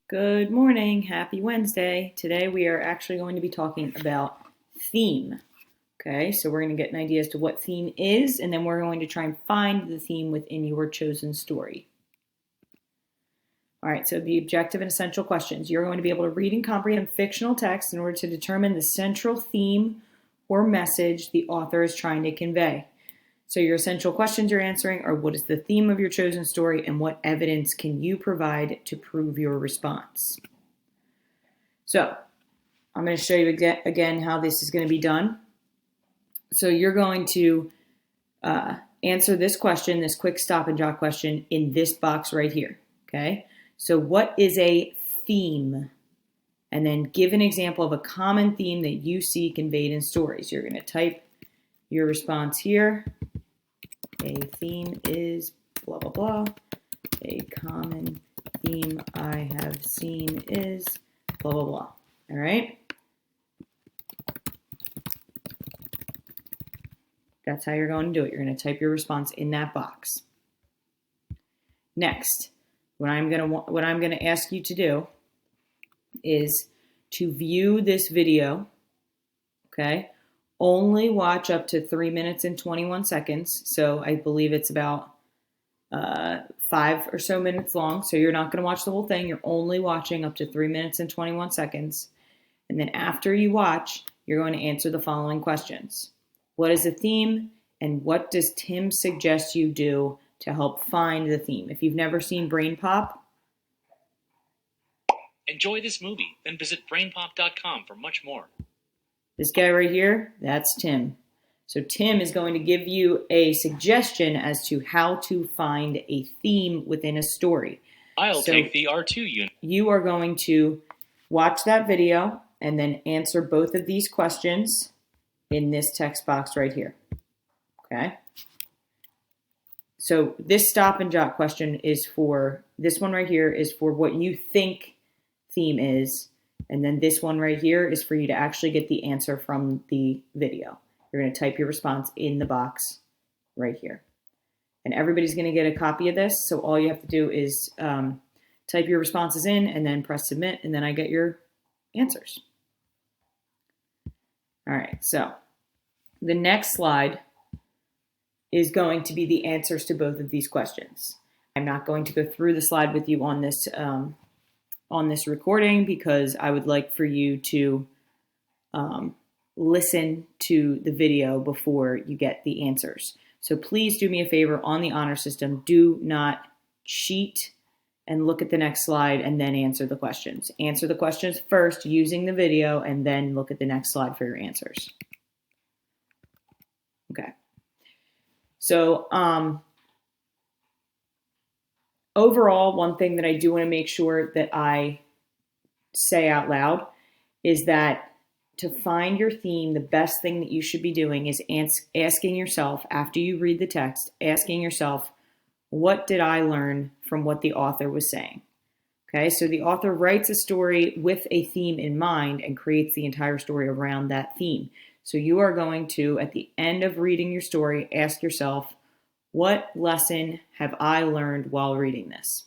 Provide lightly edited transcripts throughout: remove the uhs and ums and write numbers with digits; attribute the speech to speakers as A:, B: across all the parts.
A: Good morning. Happy Wednesday. Today we are actually going to be talking about theme. Okay, so we're going to get an idea as to what theme is, and then we're going to try and find the theme within your chosen story. All right, so the objective and essential questions. You're going to be able to read and comprehend fictional text in order to determine the central theme or message the author is trying to convey. So your essential questions you're answering are: what is the theme of your chosen story, and what evidence can you provide to prove your response? So I'm going to show you again how this is going to be done. So you're going to answer this question, this quick stop and jot question, in this box right here. Okay. So what is a theme? And then give an example of a common theme that you see conveyed in stories. You're going to type your response here. A theme is blah, blah, blah. A common theme I have seen is blah, blah, blah. All right? That's how you're going to do it. You're going to type your response in that box. Next, what I'm going to ask you to do is to view this video, okay? Only watch up to 3 minutes and 21 seconds. So I believe it's about 5 or so minutes long. So you're not going to watch the whole thing. You're only watching up to 3 minutes and 21 seconds. And then after you watch, you're going to answer the following questions. What is the theme? And what does Tim suggest you do to help find the theme? If you've never seen Brain Pop,
B: enjoy this movie, then visit brainpop.com for much more.
A: This guy right here, that's Tim. So Tim is going to give you a suggestion as to how to find a theme within a story.
B: I'll take the R2 unit.
A: You are going to watch that video and then answer both of these questions in this text box right here. Okay? So this stop and jot question is for, this one right here is for what you think theme is. And then this one right here is for you to actually get the answer from the video. You're going to type your response in the box right here. And everybody's going to get a copy of this. So all you have to do is type your responses in and then press submit. And then I get your answers. All right. So the next slide is going to be the answers to both of these questions. I'm not going to go through the slide with you on this recording because I would like for you to listen to the video before you get the answers. So please do me a favor on the honor system. Do not cheat and look at the next slide and then answer the questions. Answer the questions first using the video and then look at the next slide for your answers. Okay. So overall, one thing that I do want to make sure that I say out loud is that to find your theme, the best thing that you should be doing is asking yourself, after you read the text, asking yourself, what did I learn from what the author was saying? Okay, so the author writes a story with a theme in mind and creates the entire story around that theme. So you are going to, at the end of reading your story, ask yourself, what lesson have I learned while reading this?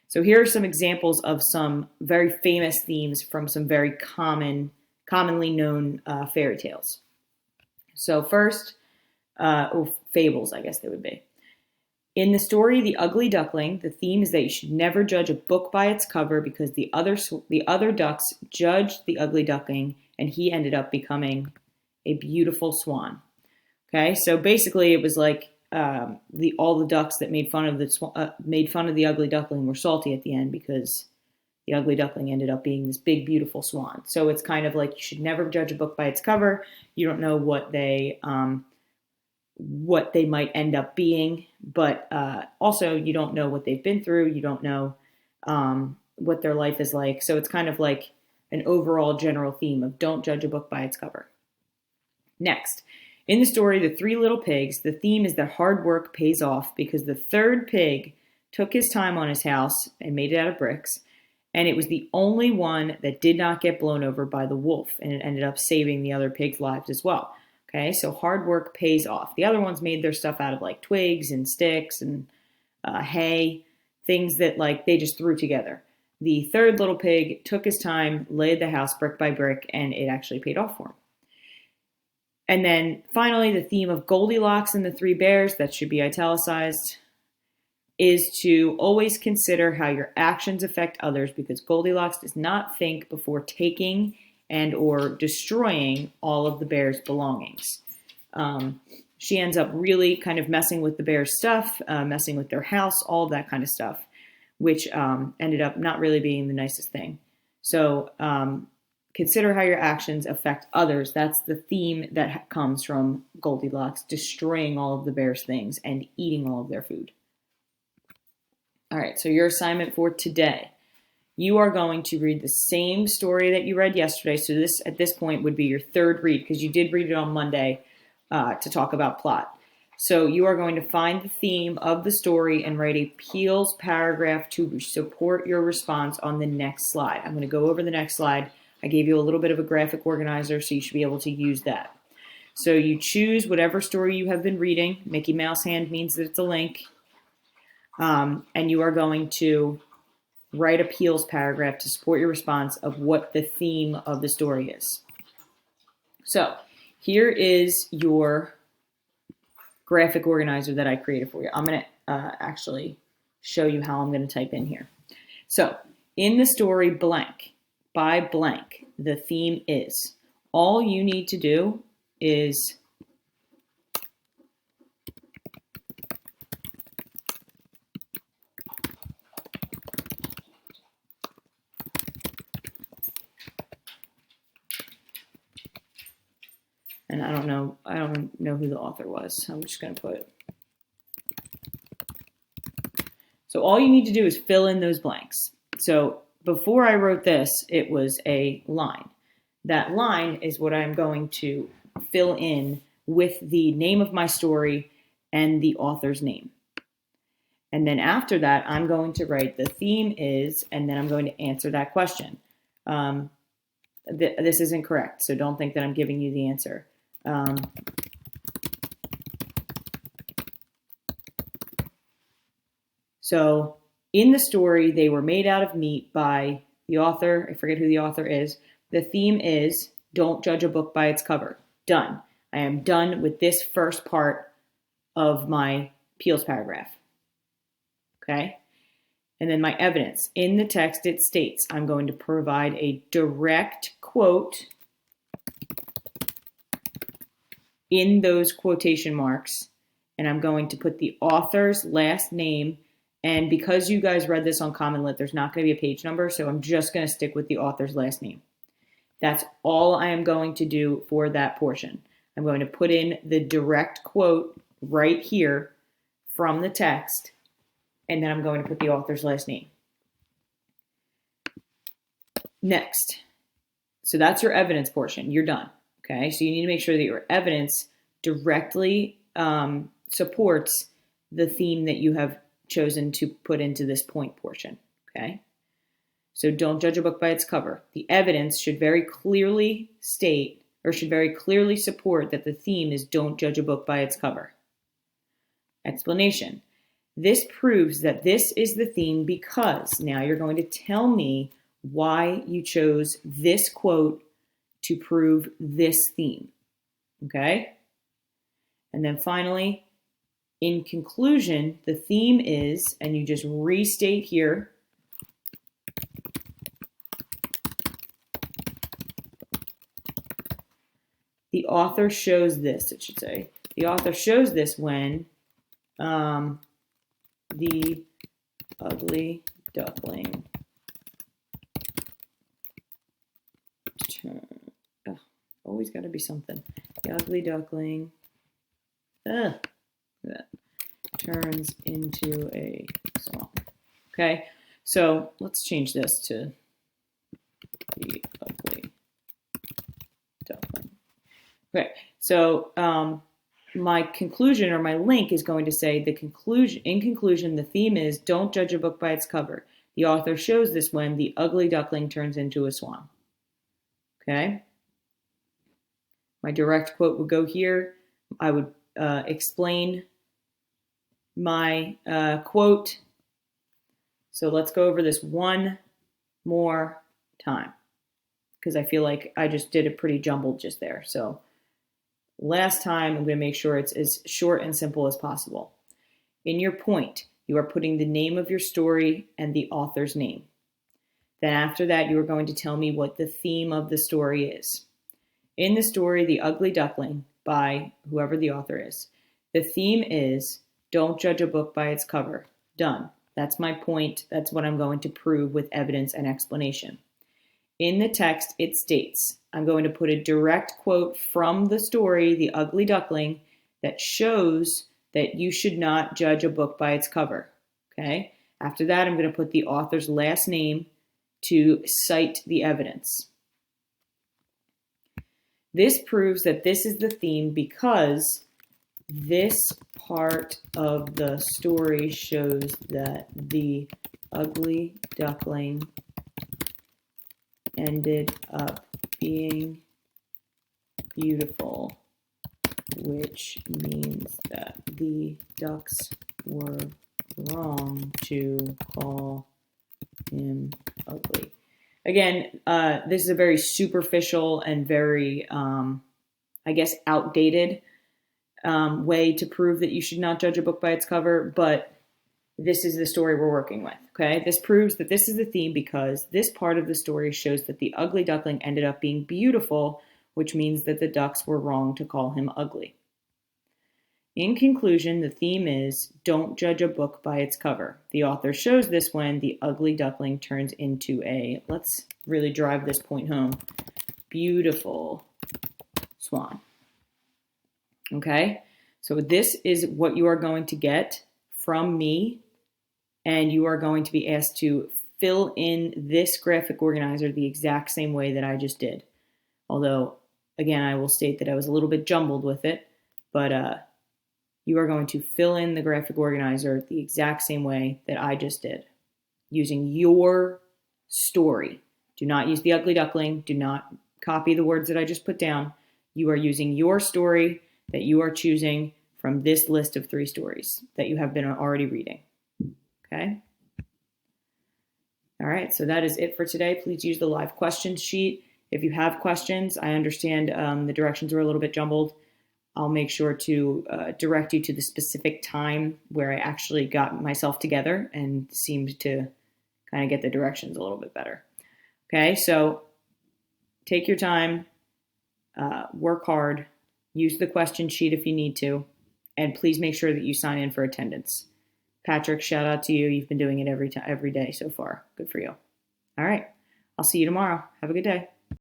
A: So here are some examples of some very famous themes from some very commonly known fairy tales. So first, fables, I guess they would be. In the story, The Ugly Duckling, the theme is that you should never judge a book by its cover because the other ducks judged the ugly duckling and he ended up becoming a beautiful swan. Okay, so basically it was like all the ducks that made fun of the ugly duckling were salty at the end because the ugly duckling ended up being this big, beautiful swan. So it's kind of like you should never judge a book by its cover. You don't know what they might end up being, but also you don't know what they've been through. You don't know what their life is like. So it's kind of like an overall general theme of don't judge a book by its cover. Next, in the story, The Three Little Pigs, the theme is that hard work pays off because the third pig took his time on his house and made it out of bricks, and it was the only one that did not get blown over by the wolf, and it ended up saving the other pigs' lives as well. Okay, so hard work pays off. The other ones made their stuff out of like twigs and sticks and hay, things that like they just threw together. the third little pig took his time, laid the house brick by brick, and it actually paid off for him. And then finally, the theme of Goldilocks and the Three Bears, that should be italicized, is to always consider how your actions affect others, because Goldilocks does not think before taking and or destroying all of the bear's belongings. She ends up really kind of messing with the bear's stuff, messing with their house, all of that kind of stuff, which ended up not really being the nicest thing. So consider how your actions affect others. That's the theme that comes from Goldilocks, destroying all of the bear's things and eating all of their food. All right, so your assignment for today. You are going to read the same story that you read yesterday. So this, at this point, would be your third read, because you did read it on Monday to talk about plot. So you are going to find the theme of the story and write a Peels paragraph to support your response on the next slide. I'm going to go over the next slide. I gave you a little bit of a graphic organizer, so you should be able to use that. So you choose whatever story you have been reading. Mickey Mouse hand means that it's a link. And you are going to write a Peels paragraph to support your response of what the theme of the story is. So here is your graphic organizer that I created for you. I'm going to actually show you how I'm going to type in here. So in the story blank by blank, the theme is, all you need to do is and I don't know who the author was. I'm just going to put. So all you need to do is fill in those blanks. So before I wrote this, it was a line. That line is what I'm going to fill in with the name of my story and the author's name. And then after that, I'm going to write the theme is, and then I'm going to answer that question. This isn't correct, so don't think that I'm giving you the answer. So in the story, they were made out of meat by the author. I forget who the author is. The theme is, don't judge a book by its cover. Done. I am done with this first part of my Peels paragraph. Okay? And then my evidence. In the text, it states, I'm going to provide a direct quote in those quotation marks, and I'm going to put the author's last name. And because you guys read this on Common Lit, there's not going to be a page number, so I'm just going to stick with the author's last name. That's all I am going to do for that portion. I'm going to put in the direct quote right here from the text, and then I'm going to put the author's last name. Next. So that's your evidence portion. You're done. Okay, so you need to make sure that your evidence directly supports the theme that you have chosen to put into this point portion. Okay, so don't judge a book by its cover. The evidence should very clearly state, or should very clearly support, that the theme is don't judge a book by its cover. Explanation. This proves that this is the theme because now you're going to tell me why you chose this quote to prove this theme. Okay? And then finally, in conclusion, the theme is, and you just restate here, the author shows this, it should say. The author shows this when the ugly duckling always got to be something. The ugly duckling turns into a song. Okay, so let's change this to the ugly duckling. Okay, so my conclusion, or my link, is going to say the conclusion. In conclusion, the theme is don't judge a book by its cover. The author shows this when the ugly duckling turns into a swan. Okay. My direct quote would go here. I would explain my quote. So let's go over this one more time because I feel like I just did it pretty jumbled just there. So last time, I'm going to make sure it's as short and simple as possible. In your point, you are putting the name of your story and the author's name. Then after that, you are going to tell me what the theme of the story is. In the story, The Ugly Duckling, by whoever the author is, the theme is don't judge a book by its cover. Done. That's my point. That's what I'm going to prove with evidence and explanation. In the text, it states, I'm going to put a direct quote from the story, The Ugly Duckling, that shows that you should not judge a book by its cover. Okay? After that, I'm going to put the author's last name to cite the evidence. This proves that this is the theme because this part of the story shows that the ugly duckling ended up being beautiful, which means that the ducks were wrong to call him ugly. Again, this is a very superficial and very, outdated way to prove that you should not judge a book by its cover, but this is the story we're working with, okay? This proves that this is the theme because this part of the story shows that the ugly duckling ended up being beautiful, which means that the ducks were wrong to call him ugly. In conclusion, the theme is don't judge a book by its cover. The author shows this when the ugly duckling turns into a, let's really drive this point home, beautiful swan. Okay? So this is what you are going to get from me, and you are going to be asked to fill in this graphic organizer the exact same way that I just did. Although, again, I will state that I was a little bit jumbled with it, but you are going to fill in the graphic organizer the exact same way that I just did, using your story. Do not use the ugly duckling. Do not copy the words that I just put down. You are using your story that you are choosing from this list of 3 stories that you have been already reading. Okay? All right, so that is it for today. Please use the live questions sheet. If you have questions, I understand the directions are a little bit jumbled. I'll make sure to direct you to the specific time where I actually got myself together and seemed to kind of get the directions a little bit better. Okay, so take your time, work hard, use the question sheet if you need to, and please make sure that you sign in for attendance. Patrick, shout out to you. You've been doing it every day so far. Good for you. All right, I'll see you tomorrow. Have a good day.